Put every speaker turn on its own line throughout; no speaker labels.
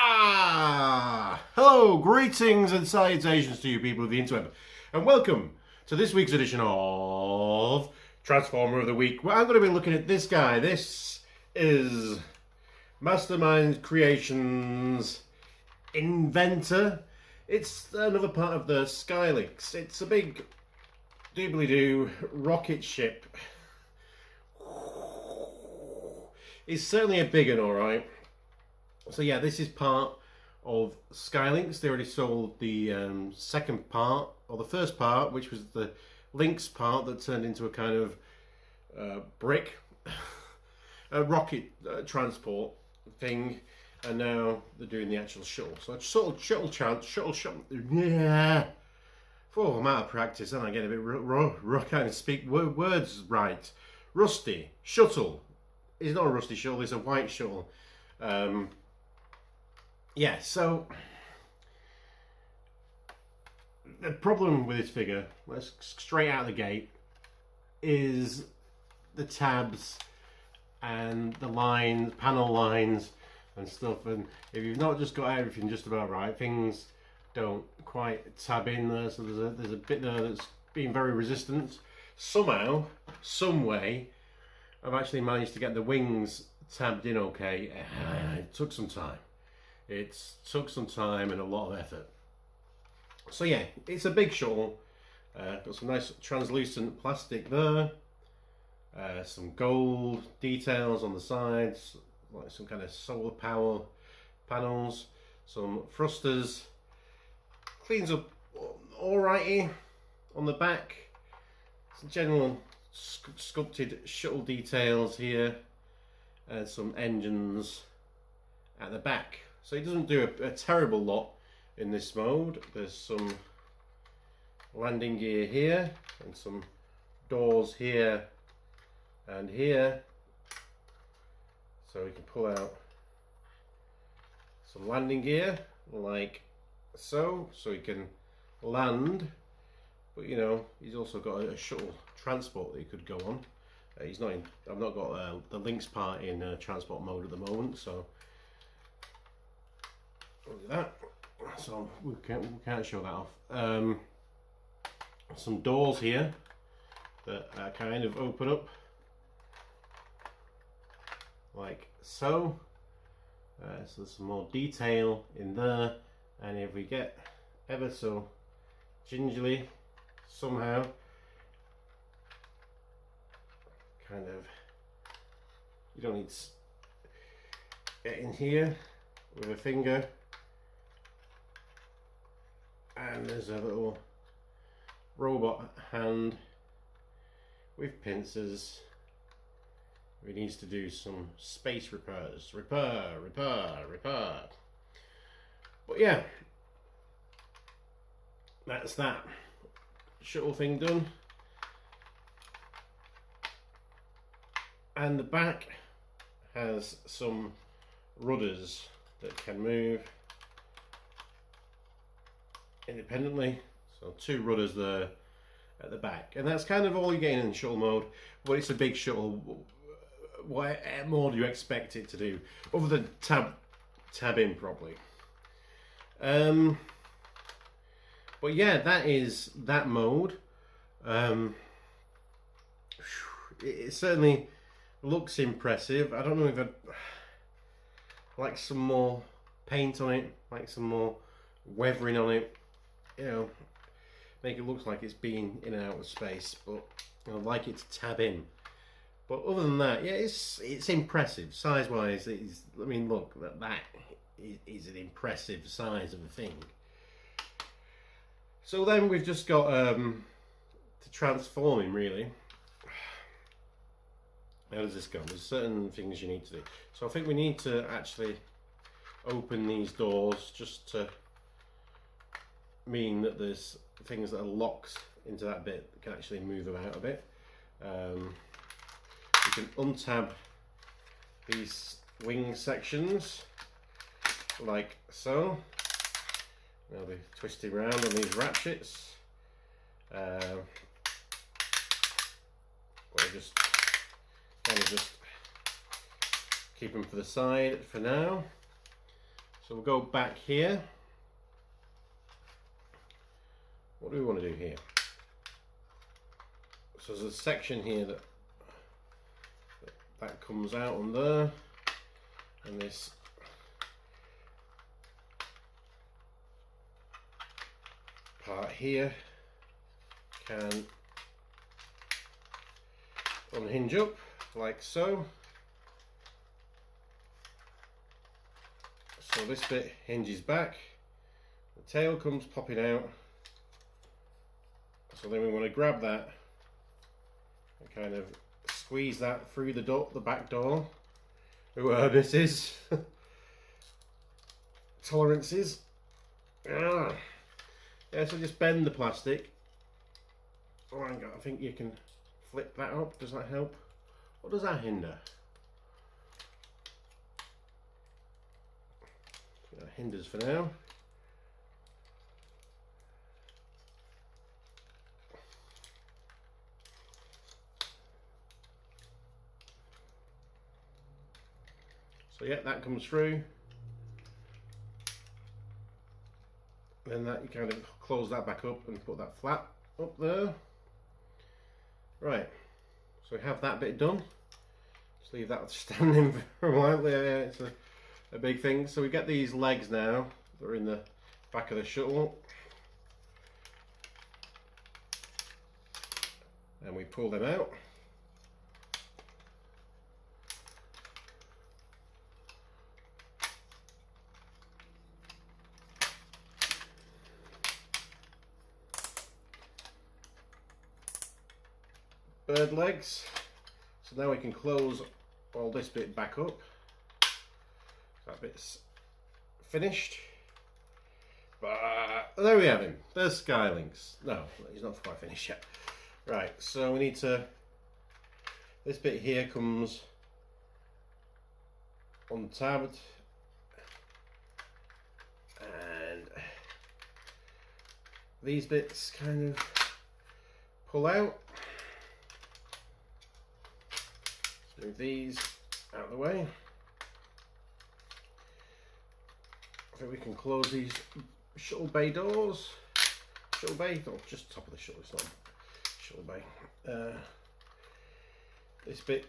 Hello, greetings and salutations to you people of the interweb, and welcome to this week's edition of Transformer of the Week, where I'm going to be looking at this guy. This is Mastermind Creations Inventa. It's another part of the Skylynx. It's a big doobly-doo rocket ship. It's certainly a big one, alright. So yeah, this is part of Skylynx. They already sold the second part, or the first part, which was the Lynx part that turned into a kind of brick, a rocket transport thing, and now they're doing the actual shuttle. So shuttle. Yeah. Oh, I'm out of practice, and I get a bit can't speak words right. Rusty shuttle. It's not a rusty shuttle. It's a white shuttle. Yeah, so the problem with this figure, let's straight out of the gate, is the tabs and the lines, panel lines and stuff. And if you've not just got everything just about right, things don't quite tab in there. So there's a bit there that's being very resistant. Somehow, some way, I've actually managed to get the wings tabbed in okay. It took some time. It took some time and a lot of effort. So yeah, it's a big shuttle. Got some nice translucent plastic there. Some gold details on the sides, like some kind of solar power panels. Some thrusters. Cleans up alrighty on the back. Some general sculpted shuttle details here. And some engines at the back. So it doesn't do a terrible lot in this mode. There's some landing gear here and some doors here and here. So we can pull out some landing gear like so we can land. But you know, he's also got a shuttle transport that he could go on. He's not in, I've not got the Lynx part in transport mode at the moment, so look at that. So we can't show that off. Some doors here that kind of open up like so. So there's some more detail in there, and if we get ever so gingerly somehow kind of, you don't need to get in here with a finger, and there's a little robot hand with pincers. We need to do some space repairs. Repair. But yeah, that's that shuttle thing done. And the back has some rudders that can move independently. So two rudders there at the back, and that's kind of all you're getting in shuttle mode. But it's a big shuttle. What more do you expect it to do other than tab in properly? But yeah, that is that mode. It certainly looks impressive. I don't know if I'd like some more paint on it, like some more weathering on it, you know, make it look like it's been in and out of space, but I'd like it to tab in. But other than that, yeah, it's impressive size wise. I mean, look, that is an impressive size of a thing. So then we've just got to transform him, really. How does this go? There's certain things you need to do. So I think we need to actually open these doors just to mean that there's things that are locked into that bit that can actually move them out a bit. We can untab these wing sections like so. They'll be twisted around on these ratchets. We'll just kind of just keep them for the side for now. So we'll go back here. What do we want to do here? So there's a section here that comes out on there, and this part here can unhinge up like so. So this bit hinges back, the tail comes popping out, so then we want to grab that and kind of squeeze that through the door, the back door, where this is. Tolerances. Yeah, so just bend the plastic. Oh, hang on, I think you can flip that up. Does that help? Or does that hinder? That hinders for now. So yeah, that comes through. Then that you kind of close that back up and put that flap up there. Right, so we have that bit done. Just leave that standing for a while. Yeah, it's a big thing. So we get these legs now. They're in the back of the shuttle. And we pull them out. Bird legs. So now we can close all this bit back up. That bit's finished. But there we have him. There's Skylynx. No, he's not quite finished yet. Right, so we need to, this bit here comes untabbed, and these bits kind of pull out. Let's move these out of the way. I think we can close these shuttle bay doors. Shuttle bay, or just top of the shuttle, it's not shuttle bay. This bit,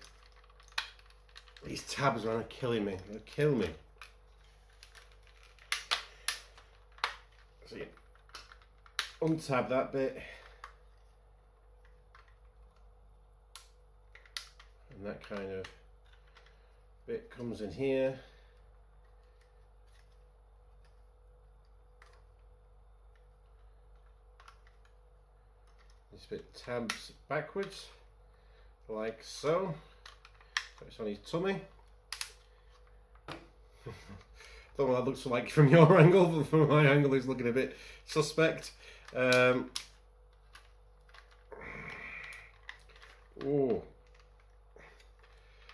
these tabs are killing me, they'll kill me. So you untab that bit, and that kind of bit comes in here. This bit tabs backwards, like so. So it's on his tummy. Don't know what that looks like from your angle, but from my angle it's looking a bit suspect. Oh.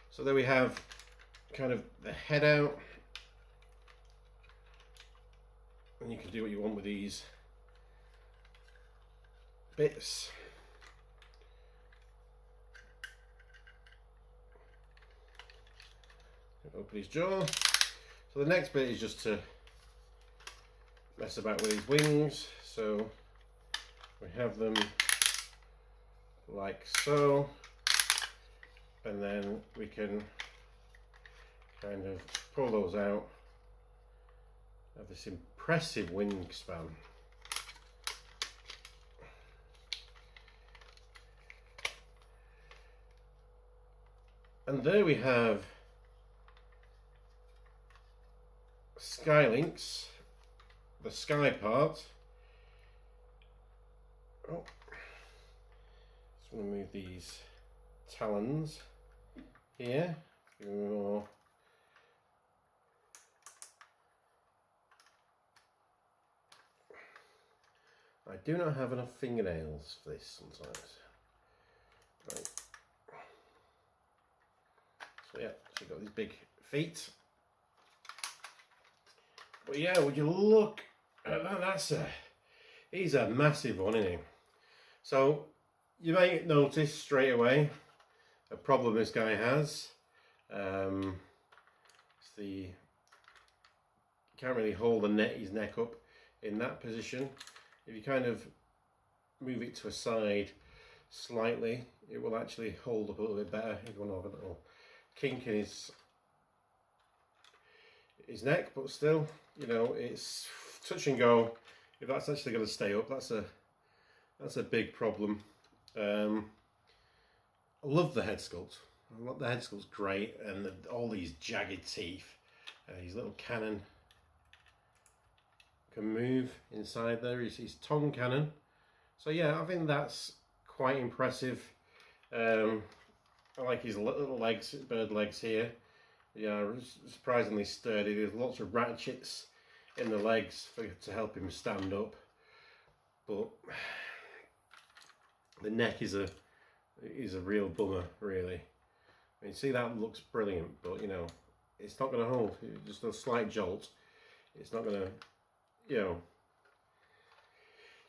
So there we have kind of the head out. And you can do what you want with these bits. Open his jaw. So the next bit is just to mess about with his wings. So we have them like so, and then we can kind of pull those out. Have this impressive wingspan. And there we have Skylynx, the sky part. Oh, just want to move these talons here. Give them more. I do not have enough fingernails for this sometimes. Right. So yeah, so you've got these big feet. But yeah, would you look at that? He's a massive one, isn't he? So you may notice straight away a problem this guy has. It's the can't really hold his neck up in that position. If you kind of move it to a side slightly, it will actually hold up a little bit better. If you want to have a little kink in his neck, but still, you know, it's touch and go. If that's actually going to stay up, that's a big problem. I love the head sculpt. The head sculpt's great, and all these jagged teeth. His little cannon can move inside there. His tongue cannon. So yeah, I think that's quite impressive. I like his little legs, bird legs here. Yeah, surprisingly sturdy. There's lots of ratchets in the legs to help him stand up. But the neck is a real bummer, really. I mean, see, that looks brilliant, but you know, it's not going to hold. Just a slight jolt. It's not going to, you know.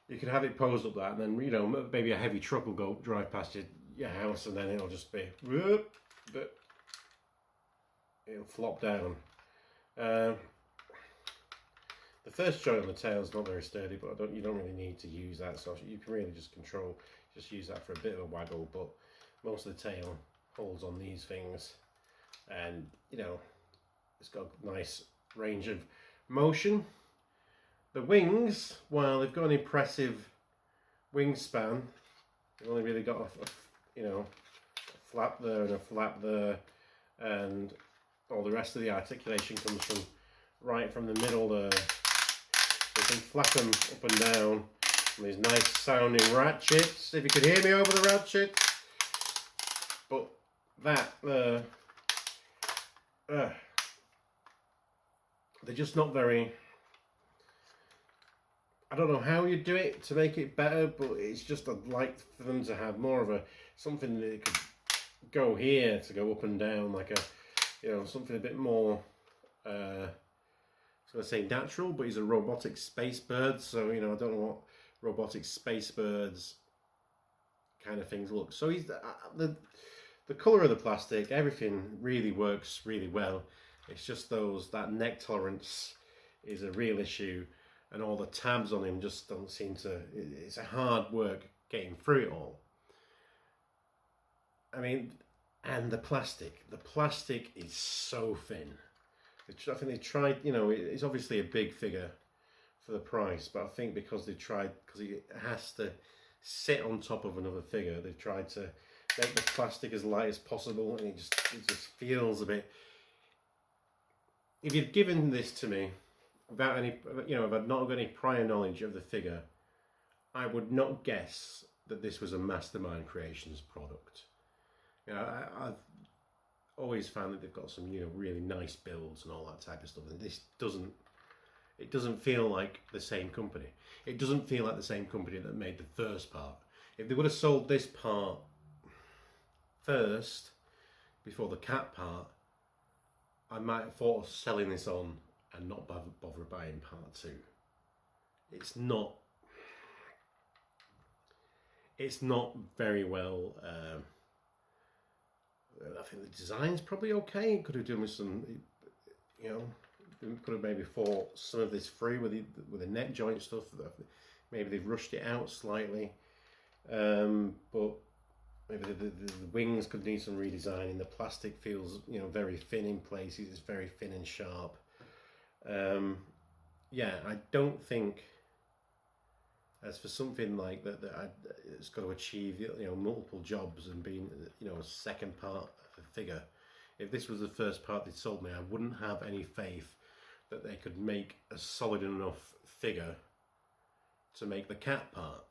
You can have it posed up that, and then, you know, maybe a heavy truck will drive past your house, and then it'll just be whoop, but it'll flop down. The first joint on the tail is not very sturdy, but you don't really need to use that, so you can really just use that for a bit of a waggle. But most of the tail holds on these things, and you know, it's got a nice range of motion. The wings, while they've got an impressive wingspan, they've only really got a flap there and a flap there, and all the rest of the articulation comes from the middle there. So you can flap them up and down on these nice sounding ratchets. If you could hear me over the ratchets, but that they're just not very. I don't know how you do it to make it better, but it's just I'd like for them to have more of something that could go here to go up and down, like something a bit more. I was going to say natural, but he's a robotic space bird, so I don't know what robotic space birds kind of things look. So he's the colour of the plastic, everything really works really well. It's just that neck tolerance is a real issue. And all the tabs on him just don't seem to. It's a hard work getting through it all. I mean, and the plastic is so thin. I think they tried. It's obviously a big figure for the price, but I think because it has to sit on top of another figure, they've tried to make the plastic as light as possible, and it just feels a bit. If you'd given this to me without any, if I'd not got any prior knowledge of the figure, I would not guess that this was a Mastermind Creations product. I've always found that they've got some, really nice builds and all that type of stuff, and this doesn't feel like the same company. It doesn't feel like the same company that made the first part. If they would have sold this part first, before the cat part, I might have thought of selling this on and not bother buying part two. It's not very well. I think the design's probably okay. Could have done with some, could have maybe thought some of this through with the neck joint stuff. Maybe they've rushed it out slightly, but maybe the wings could need some redesigning. The plastic feels very thin in places. It's very thin and sharp. I don't think, as for something like that, it's got to achieve multiple jobs and being a second part of a figure. If this was the first part they sold me, I wouldn't have any faith that they could make a solid enough figure to make the cat part.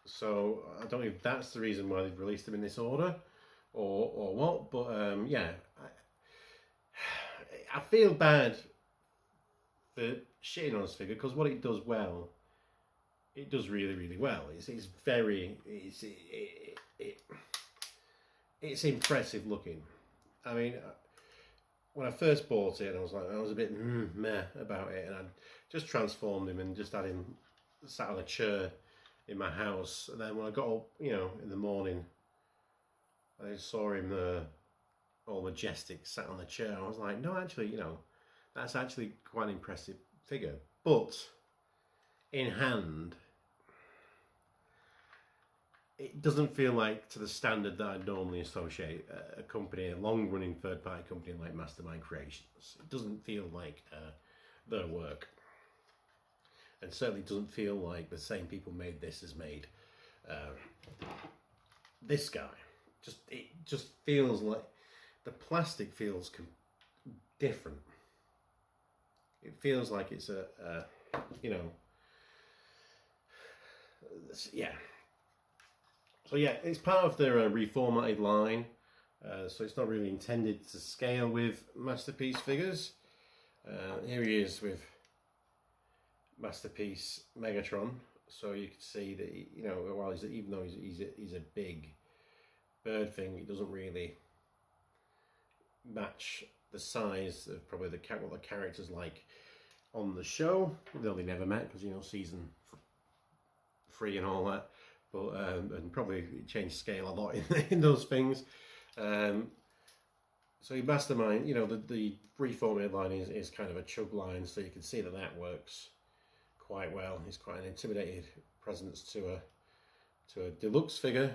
So I don't know if that's the reason why they've released them in this order, or what. But I feel bad for shitting on this figure, because what it does well, it does really, really well. It's impressive looking. I mean, when I first bought it, I was a bit meh about it, and I just transformed him and just had him sat on a chair in my house. And then when I got up, in the morning, I saw him all majestic sat on the chair. I was like, no, actually, that's actually quite an impressive figure. But in hand, it doesn't feel like to the standard that I normally associate a company, a long-running third-party company like Mastermind Creations. It doesn't feel like their work, and certainly doesn't feel like the same people made this as made this guy. It just feels like the plastic feels different. It feels like it's you know, yeah. So yeah, it's part of their reformatted line, so it's not really intended to scale with Masterpiece figures. Here he is with Masterpiece Megatron, so you can see that you know, while even though he's a big bird thing, it doesn't really match the size of probably what the characters like on the show, though they never met because, you know, season 3 and all that. But and probably changed scale a lot in those things. So your Mastermind, you know, the reformatted line is kind of a chug line, so you can see that works quite well. It's quite an intimidating presence to a deluxe figure.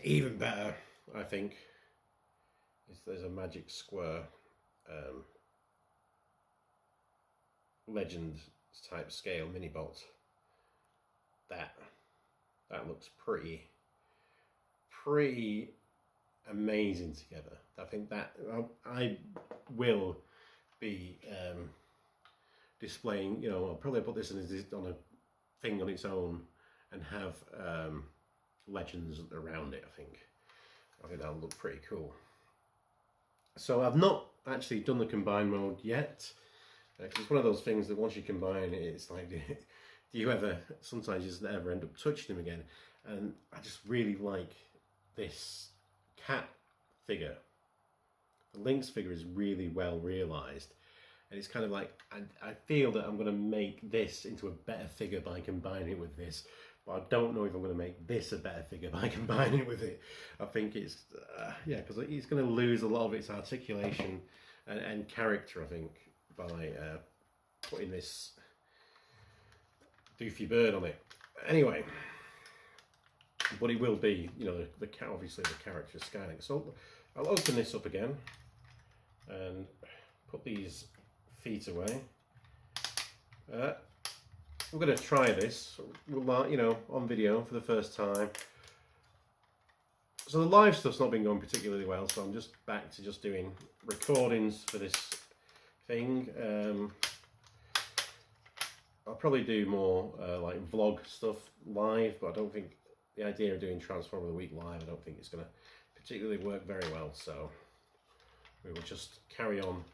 Even better, I think, is there's a Magic Square Legend type scale mini bolt. That looks pretty amazing together. I think that I will be displaying, you know, I'll probably put this on a thing on its own and have legends around it. I think that'll look pretty cool. So I've not actually done the combine mode yet, because it's one of those things that once you combine it, it's like, do you ever, sometimes you just never end up touching them again. And I just really like this cat figure. The Lynx figure is really well realised, and it's kind of like, I feel that I'm going to make this into a better figure by combining it with this, but I don't know if I'm going to make this a better figure by combining it with it. I think it's, yeah, because it's going to lose a lot of its articulation and character, I think, by putting this doofy bird on it. Anyway, but it will be, you know, obviously the character is Skylynx. So I'll open this up again and put these feet away. I'm going to try this, you know, on video for the first time. So the live stuff's not been going particularly well, so I'm just back to just doing recordings for this thing. I'll probably do more like vlog stuff live, but I don't think the idea of doing Transformer of the Week live, I don't think it's going to particularly work very well. So we will just carry on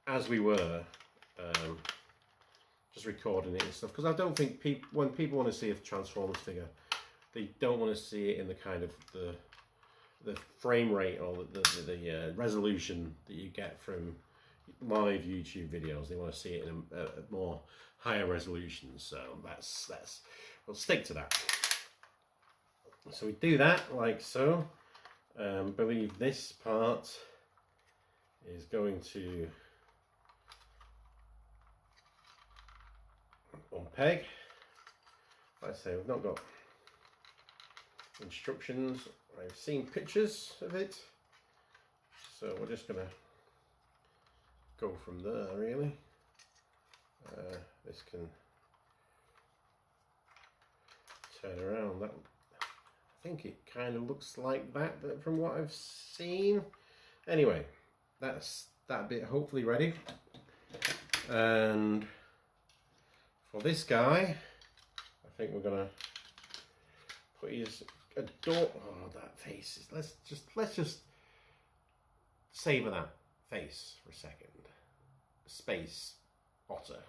as we were, just recording it and stuff, because I don't think when people want to see a Transformers figure, they don't want to see it in the kind of the frame rate or the resolution that you get from live YouTube videos. They want to see it in a more higher resolution, so we'll stick to that. So we do that like so. Believe this part is going to on peg. Like I say, we've not got instructions. I've seen pictures of it, so we're just gonna go from there, really. This can turn around. That, I think it kind of looks like that, but from what I've seen. Anyway, that's that bit hopefully ready. And for this guy, I think we're gonna put his adore. Oh, that face is. Let's just savor that face for a second. Space otter.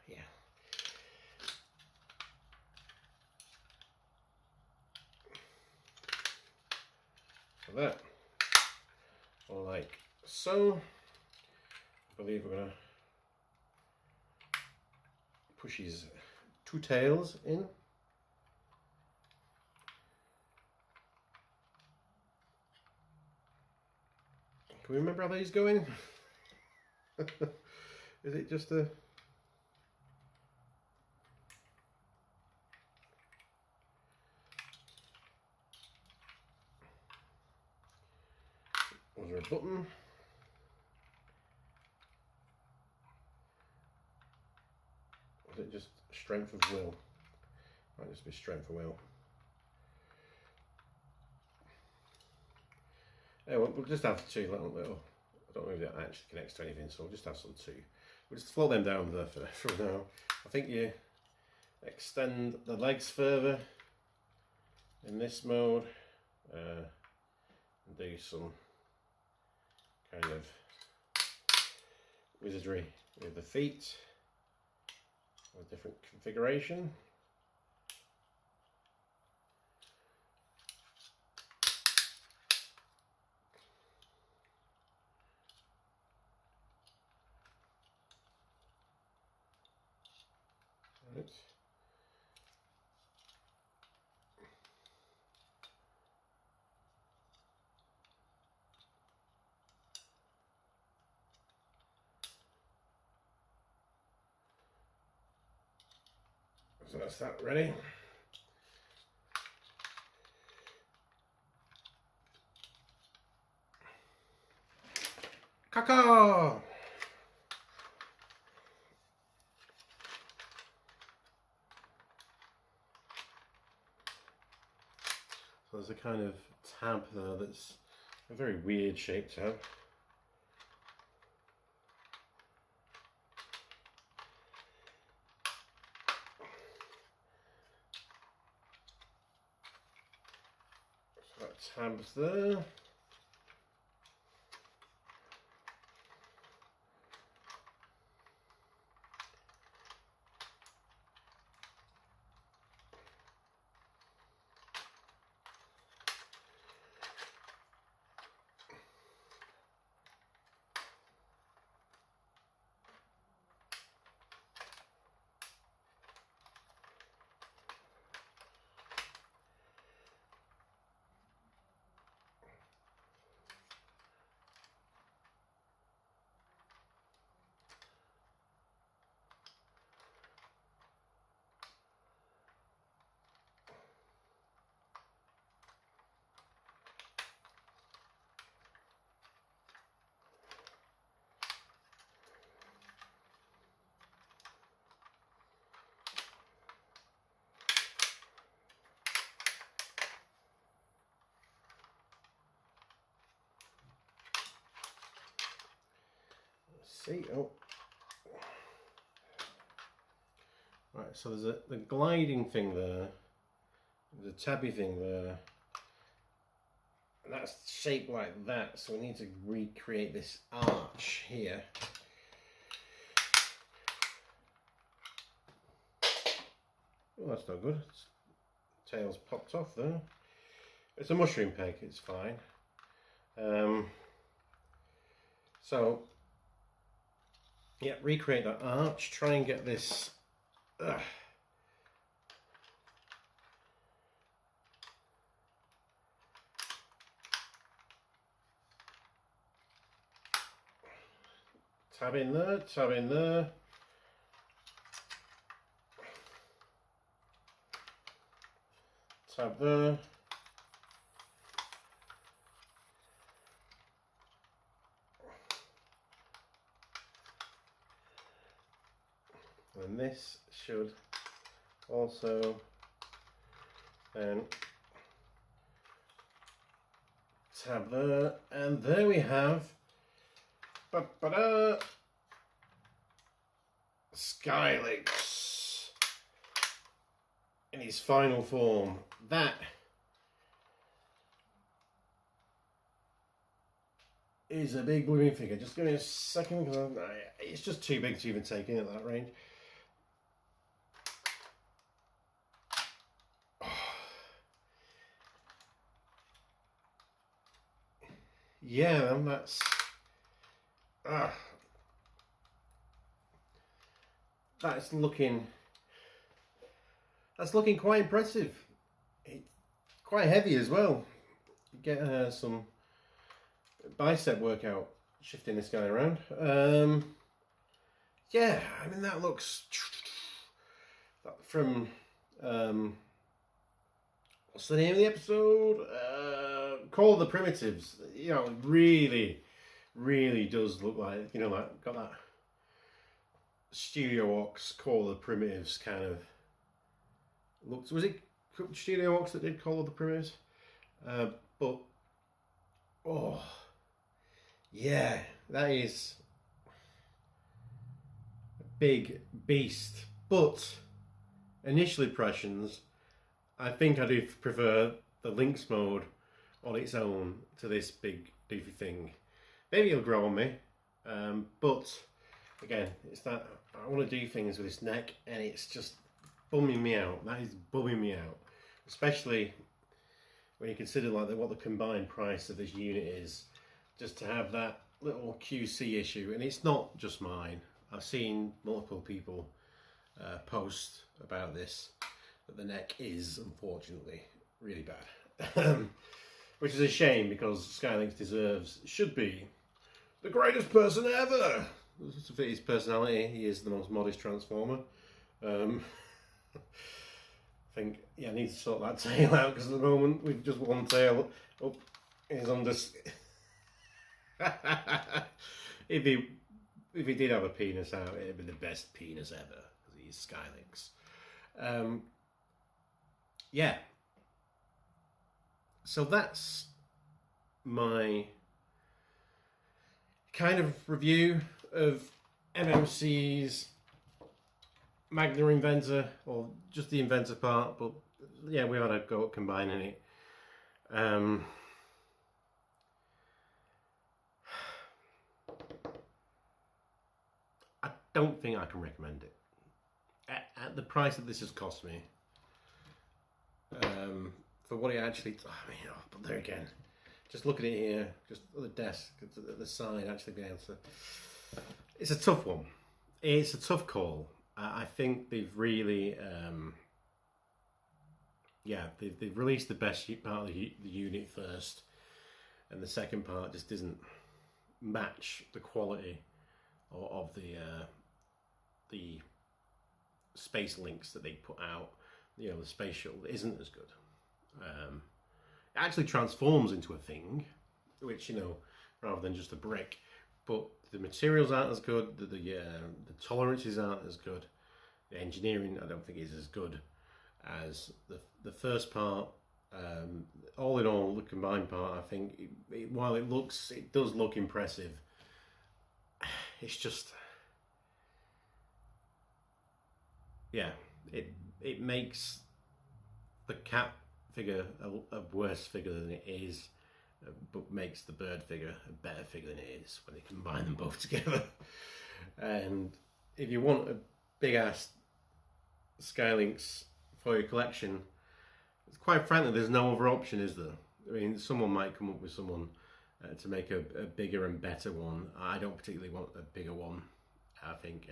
Yeah. So that, like so. I believe we're gonna push his two tails in. we remember how these go in? Is it just a... Was there a button? Was it just strength of will? Might just be strength of will. Oh, we'll just have two little, I don't know if it actually connects to anything, so we'll just have some two. We'll just float them down there for now. I think you extend the legs further in this mode and do some kind of wizardry with the feet, a different configuration. Right. So that's that ready. Caca! So there's a kind of tab there that's a very weird shaped tab. So that tab's there. See, oh, right. So there's the gliding thing there, there's a tabby thing there, and that's shaped like that. So we need to recreate this arch here. Oh, that's not good. Tail's popped off there. It's a mushroom peg. It's fine. So. Yeah, recreate that arch, try and get this tab in there, tab in there. Tab there. And this should also then tab there, and there we have Skylynx in his final form. That is a big blooming figure. Just give me a second because it's just too big to even take in at that range. Yeah, and that's looking quite impressive. It's quite heavy as well. You get some bicep workout shifting this guy around. Yeah, I mean that looks from what's the name of the episode? Call of the Primitives. You know, really does look like, you know, like got that Studio Ox Call of the Primitives kind of looks. Was it Studio Ox that did Call of the Primitives? But oh yeah, that is a big beast. But initial impressions, I think I do prefer the Lynx mode on its own to this big doofy thing. Maybe it'll grow on me, but again, it's that I want to do things with this neck, and it's just bumming me out. That is bumming me out, especially when you consider like what the combined price of this unit is, just to have that little QC issue. And it's not just mine. I've seen multiple people post about this, that the neck is unfortunately really bad. Which is a shame, because Skylynx should be the greatest person ever. To fit his personality, he is the most modest transformer. I think, yeah, I need to sort that tail out, because at the moment we've just one tail up. He's under. if he did have a penis out, it'd be the best penis ever, because he's Skylynx. Yeah. So that's my kind of review of MMC's Magna Inventa, or just the Inventa part, but yeah, we had a go at combining it. I don't think I can recommend it. At the price that this has cost me, for what it actually, I mean, but there again, just look at it here, just at the desk, at the side, actually being able to, it's a tough one. It's a tough call. I think they've really, yeah, they've released the best part of the unit first, and the second part just doesn't match the quality of the Space Lynx that they put out. You know, the Space Shuttle isn't as good. It actually transforms into a thing, which, you know, rather than just a brick. But the materials aren't as good. The tolerances aren't as good. The engineering, I don't think, is as good as the first part. All in all, the combined part, I think, while it does look impressive, it's just, yeah, it makes the cat figure a worse figure than it is, but makes the bird figure a better figure than it is when they combine them both together. And if you want a big ass Skylynx for your collection, quite frankly, there's no other option, is there? I mean, someone might come up with someone to make a bigger and better one. I don't particularly want a bigger one. I think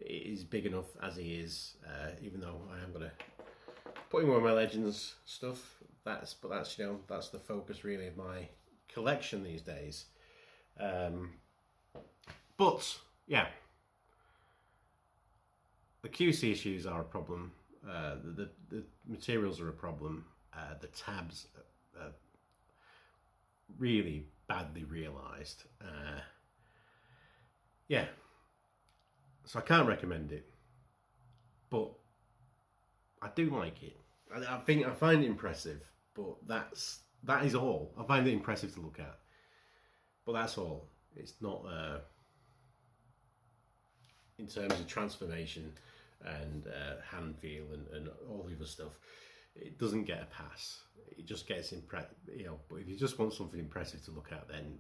it is big enough as he is, even though I am going to put in more of my Legends stuff. That's you know, that's the focus really of my collection these days. But yeah, the QC issues are a problem. The materials are a problem. The tabs are really badly realised. Yeah, so I can't recommend it, but I do like it. I think I find it impressive, but that is all. I find it impressive to look at, but that's all. It's not in terms of transformation and hand feel and all the other stuff. It doesn't get a pass. It just gets you know. But if you just want something impressive to look at, then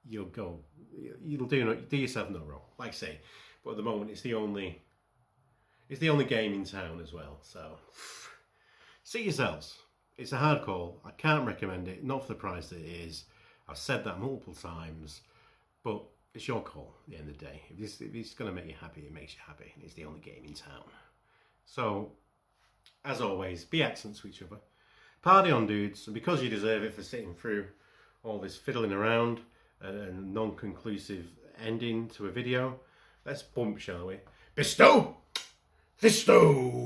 you'll do yourself no wrong. Like I say, but at the moment it's the only game in town as well. So see yourselves. It's a hard call. I can't recommend it, not for the price that it is. I've said that multiple times, but it's your call at the end of the day. If it's going to make you happy, it makes you happy. And it's the only game in town. So, as always, be excellent to each other. Party on, dudes. And because you deserve it for sitting through all this fiddling around and non-conclusive ending to a video, let's bump, shall we? Bestow! Bestow!